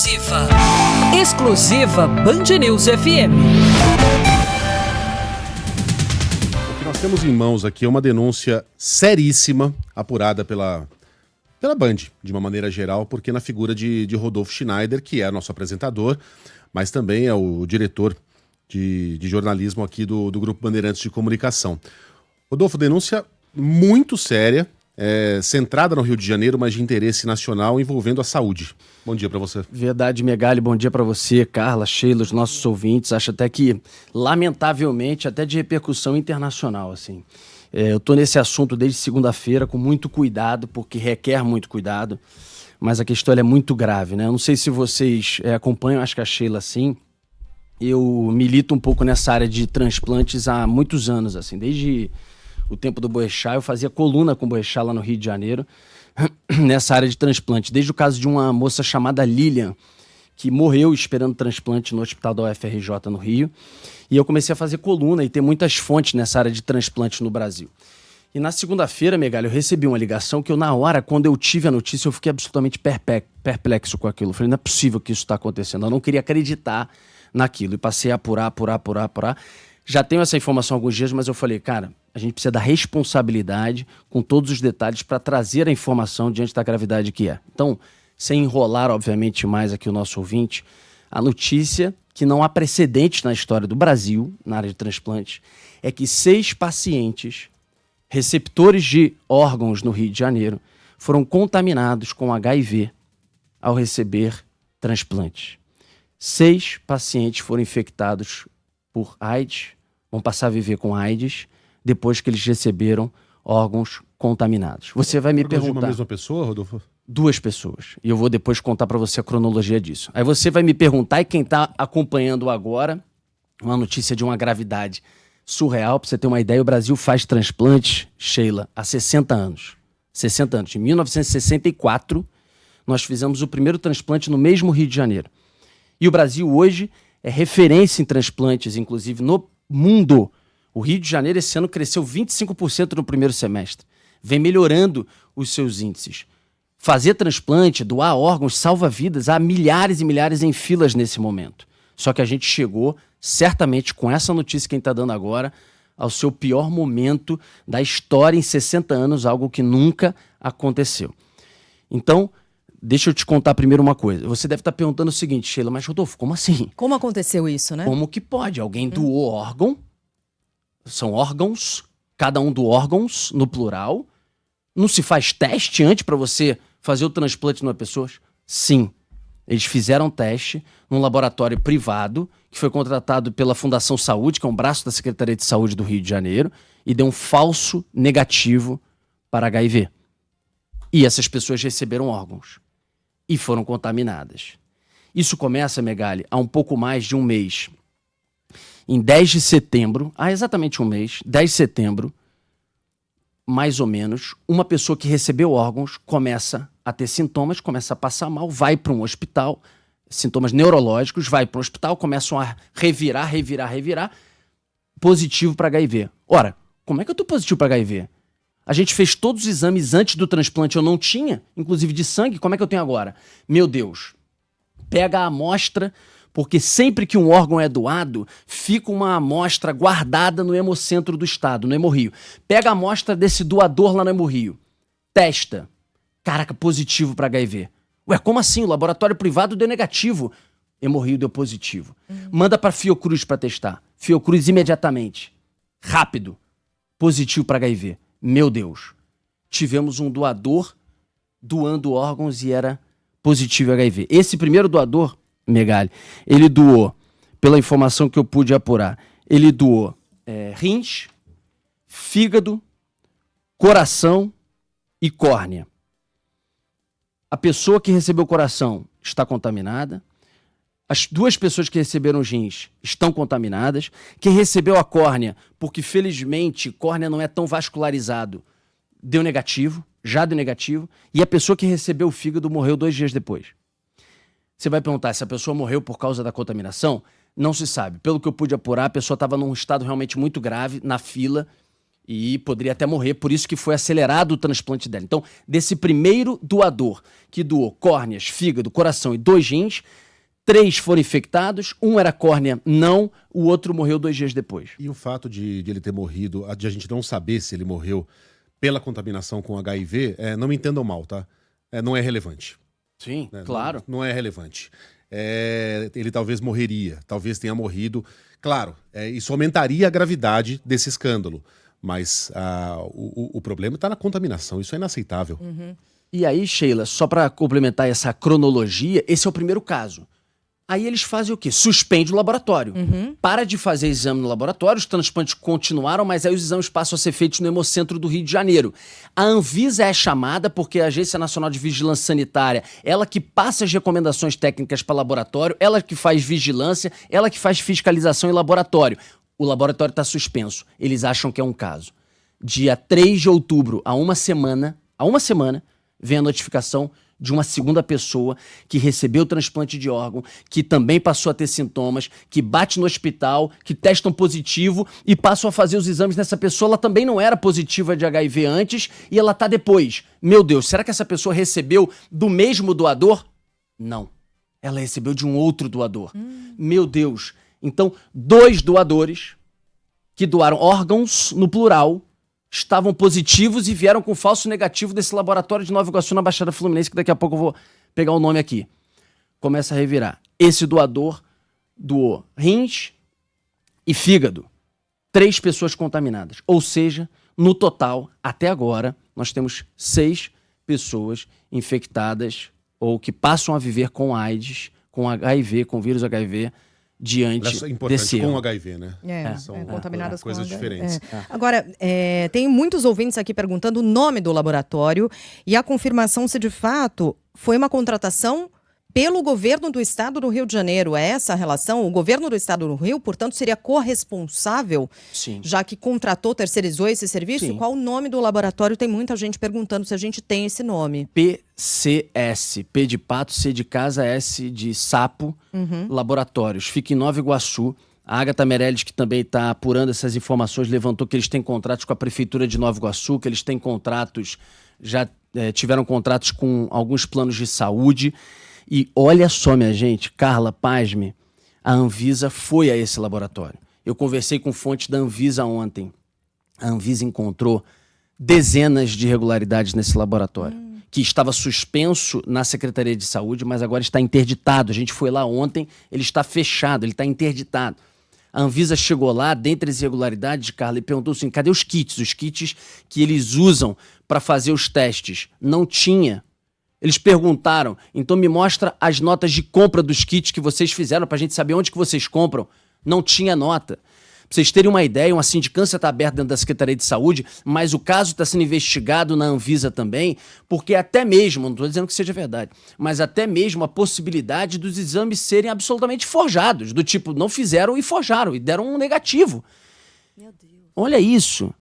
Exclusiva. Exclusiva Band News FM. O que nós temos em mãos aqui é uma denúncia seríssima, apurada pela Band, de uma maneira geral, porque na figura de Rodolfo Schneider, que é nosso apresentador, mas também é o diretor de jornalismo aqui do Grupo Bandeirantes de Comunicação. Rodolfo, denúncia muito séria, centrada no Rio de Janeiro, mas de interesse nacional, envolvendo a saúde. Bom dia para você. Verdade, Megali, bom dia para você, Carla, Sheila, os nossos ouvintes. Acho até que, lamentavelmente, até de repercussão internacional, assim. Eu tô nesse assunto desde segunda-feira com muito cuidado, porque requer muito cuidado, mas a questão é muito grave, né? Eu não sei se vocês acompanham, acho que a Sheila sim. Eu milito um pouco nessa área de transplantes há muitos anos, assim, desde o tempo do Boechat. Eu fazia coluna com o Boechat lá no Rio de Janeiro, nessa área de transplante. Desde o caso de uma moça chamada Lilian, que morreu esperando transplante no hospital da UFRJ no Rio. E eu comecei a fazer coluna e ter muitas fontes nessa área de transplante no Brasil. E na segunda-feira, Megali, eu recebi uma ligação que eu, na hora, quando eu tive a notícia, eu fiquei absolutamente perplexo com aquilo. Eu falei, não é possível que isso está acontecendo. Eu não queria acreditar naquilo. E passei a apurar. Já tenho essa informação há alguns dias, mas eu falei, cara, a gente precisa da responsabilidade com todos os detalhes para trazer a informação diante da gravidade que é. Então, sem enrolar, obviamente, mais aqui o nosso ouvinte, a notícia que não há precedentes na história do Brasil, na área de transplantes, é que 6 pacientes receptores de órgãos no Rio de Janeiro foram contaminados com HIV ao receber transplantes. 6 pacientes foram infectados por AIDS, vão passar a viver com AIDS depois que eles receberam órgãos contaminados. Você vai me perguntar... de uma mesma pessoa, Rodolfo? 2 pessoas. E eu vou depois contar para você a cronologia disso. Aí você vai me perguntar, e quem está acompanhando agora, uma notícia de uma gravidade surreal, para você ter uma ideia, o Brasil faz transplantes, Sheila, há 60 anos. 60 anos. Em 1964, nós fizemos o primeiro transplante no mesmo Rio de Janeiro. E o Brasil hoje é referência em transplantes, inclusive no mundo. O Rio de Janeiro esse ano cresceu 25% no primeiro semestre. Vem melhorando os seus índices. Fazer transplante, doar órgãos, salva vidas. Há milhares e milhares em filas nesse momento. Só que a gente chegou, certamente, com essa notícia que a gente está dando agora, ao seu pior momento da história em 60 anos, algo que nunca aconteceu. Então, deixa eu te contar primeiro uma coisa. Você deve estar perguntando o seguinte, Sheila, mas Rodolfo, como assim? Como aconteceu isso, né? Como que pode? Alguém doou órgão, são órgãos, cada um do órgãos, no plural. Não se faz teste antes para você fazer o transplante numa pessoa? Sim. Eles fizeram teste num laboratório privado, que foi contratado pela Fundação Saúde, que é um braço da Secretaria de Saúde do Rio de Janeiro, e deu um falso negativo para HIV. E essas pessoas receberam órgãos e foram contaminadas. Isso começa, Megali, há um pouco mais de um mês. Em 10 de setembro, há exatamente um mês, 10 de setembro, mais ou menos, uma pessoa que recebeu órgãos começa a ter sintomas, começa a passar mal, vai para um hospital, sintomas neurológicos, vai para um hospital, começam a revirar, positivo para HIV. Ora, como é que eu tô positivo para HIV? A gente fez todos os exames antes do transplante, eu não tinha, inclusive de sangue, como é que eu tenho agora? Meu Deus, pega a amostra, porque sempre que um órgão é doado, fica uma amostra guardada no Hemocentro do Estado, no Hemorrio. Pega a amostra desse doador lá no Hemorrio, testa. Caraca, positivo para HIV. Ué, como assim? O laboratório privado deu negativo. Hemorrio deu positivo. Manda para Fiocruz para testar. Fiocruz imediatamente. Rápido. Positivo para HIV. Meu Deus. Tivemos um doador doando órgãos e era positivo HIV. Esse primeiro doador, Megali, ele doou, pela informação que eu pude apurar, ele doou rins, fígado, coração e córnea. A pessoa que recebeu o coração está contaminada. As 2 pessoas que receberam os rins estão contaminadas. Quem recebeu a córnea, porque felizmente córnea não é tão vascularizado, deu negativo, já deu negativo. E a pessoa que recebeu o fígado morreu 2 dias depois. Você vai perguntar se a pessoa morreu por causa da contaminação? Não se sabe. Pelo que eu pude apurar, a pessoa estava num estado realmente muito grave, na fila, E poderia até morrer, por isso que foi acelerado o transplante dela. Então, desse primeiro doador, que doou córneas, fígado, coração e 2 rins, 3 foram infectados, um era córnea não, o outro morreu 2 dias depois. E o fato de ele ter morrido, de a gente não saber se ele morreu pela contaminação com HIV, não me entendam mal, tá? Não é relevante. Sim, claro. Não é relevante. Ele talvez morreria, talvez tenha morrido. Claro, isso aumentaria a gravidade desse escândalo. Mas o problema está na contaminação, isso é inaceitável. E aí, Sheila, só para complementar essa cronologia, esse é o primeiro caso. Aí eles fazem o quê? Suspende o laboratório. Para de fazer exame no laboratório, os transplantes continuaram, mas aí os exames passam a ser feitos no Hemocentro do Rio de Janeiro. A Anvisa é chamada porque a Agência Nacional de Vigilância Sanitária, ela que passa as recomendações técnicas para o laboratório, ela que faz vigilância, ela que faz fiscalização em laboratório. O laboratório está suspenso. Eles acham que é um caso. Dia 3 de outubro, há uma semana, vem a notificação de uma segunda pessoa que recebeu o transplante de órgão, que também passou a ter sintomas, que bate no hospital, que testam positivo e passam a fazer os exames nessa pessoa. Ela também não era positiva de HIV antes e ela tá depois. Meu Deus, será que essa pessoa recebeu do mesmo doador? Não. Ela recebeu de um outro doador. Meu Deus. Então, 2 doadores que doaram órgãos, no plural, estavam positivos e vieram com falso negativo desse laboratório de Nova Iguaçu, na Baixada Fluminense, que daqui a pouco eu vou pegar o nome aqui. Começa a revirar. Esse doador doou rins e fígado. 3 pessoas contaminadas. Ou seja, no total, até agora, nós temos 6 pessoas infectadas ou que passam a viver com AIDS, com HIV, com vírus HIV, diante desse com HIV, né? São contaminadas coisas com diferentes. Agora, tem muitos ouvintes aqui perguntando o nome do laboratório e a confirmação se de fato foi uma contratação pelo governo do estado do Rio de Janeiro. É essa a relação? O governo do estado do Rio, portanto, seria corresponsável, já que contratou, terceirizou esse serviço? Sim. Qual o nome do laboratório? Tem muita gente perguntando se a gente tem esse nome. PCS, P de pato, C de casa, S de sapo, laboratórios. Fica em Nova Iguaçu. A Agatha Meirelles, que também está apurando essas informações, levantou que eles têm contratos com a Prefeitura de Nova Iguaçu, que eles têm contratos, já tiveram contratos com alguns planos de saúde. E olha só, minha gente, Carla, pasme, a Anvisa foi a esse laboratório. Eu conversei com fontes da Anvisa ontem. A Anvisa encontrou dezenas de irregularidades nesse laboratório, que estava suspenso na Secretaria de Saúde, mas agora está interditado. A gente foi lá ontem, ele está fechado, ele está interditado. A Anvisa chegou lá, dentre as irregularidades, Carla, e perguntou assim, cadê os kits? Os kits que eles usam para fazer os testes. Não tinha. Eles perguntaram, então me mostra as notas de compra dos kits que vocês fizeram para a gente saber onde que vocês compram. Não tinha nota. Para vocês terem uma ideia, uma sindicância está aberta dentro da Secretaria de Saúde, mas o caso está sendo investigado na Anvisa também, porque até mesmo, não estou dizendo que seja verdade, mas até mesmo a possibilidade dos exames serem absolutamente forjados, do tipo, não fizeram e forjaram, e deram um negativo. Meu Deus. Olha isso.